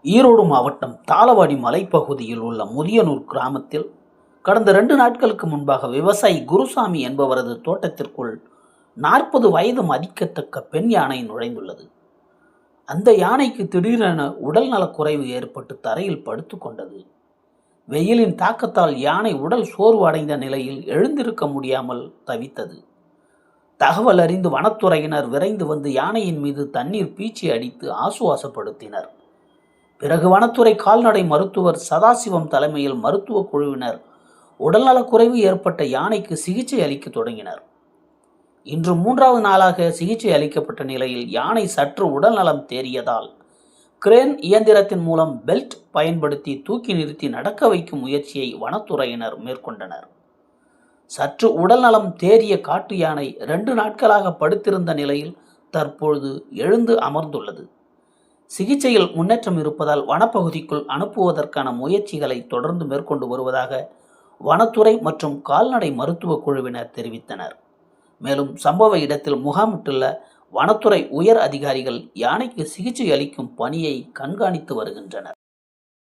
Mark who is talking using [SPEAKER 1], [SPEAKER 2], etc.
[SPEAKER 1] ஈரோடு மாவட்டம் தாளவாடி மலைப்பகுதியில் உள்ள முதியனூர் கிராமத்தில் கடந்த 2 நாட்களுக்கு முன்பாக விவசாயி குருசாமி என்பவரது தோட்டத்திற்குள் 40 வயது மதிக்கத்தக்க பெண் யானை நுழைந்துள்ளது. அந்த யானைக்கு திடீரென உடல் நலக்குறைவு ஏற்பட்டு தரையில் படுத்து கொண்டது. வெயிலின் தாக்கத்தால் யானை உடல் சோர்வு அடைந்த நிலையில் எழுந்திருக்க முடியாமல் தவித்தது. தகவல் அறிந்து வனத்துறையினர் விரைந்து வந்து யானையின் மீது தண்ணீர் பீச்சி அடித்து ஆசுவாசப்படுத்தினர். பிறகு வனத்துறை கால்நடை மருத்துவர் சதாசிவம் தலைமையில் மருத்துவ குழுவினர் உடல்நலக்குறைவு ஏற்பட்ட யானைக்கு சிகிச்சை அளிக்க தொடங்கினர். இன்று 3வது நாளாக சிகிச்சை அளிக்கப்பட்ட நிலையில் யானை சற்று உடல்நலம் தேறியதால் கிரேன் இயந்திரத்தின் மூலம் பெல்ட் பயன்படுத்தி தூக்கி நிறுத்தி நடக்க வைக்கும் முயற்சியை வனத்துறையினர் மேற்கொண்டனர். சற்று உடல்நலம் தேறிய காட்டு யானை 2 நாட்களாக படுத்திருந்த நிலையில் தற்பொழுது எழுந்து அமர்ந்துள்ளது. சிகிச்சையில் முன்னேற்றம் இருப்பதால் வனப்பகுதிக்குள் அனுப்புவதற்கான முயற்சிகளை தொடர்ந்து மேற்கொண்டு வருவதாக வனத்துறை மற்றும் கால்நடை மருத்துவ குழுவினர் தெரிவித்தனர். மேலும் சம்பவ இடத்தில் முகாமிட்டுள்ள வனத்துறை உயர் அதிகாரிகள் யானைக்கு சிகிச்சை அளிக்கும் பணியை கண்காணித்து வருகின்றனர்.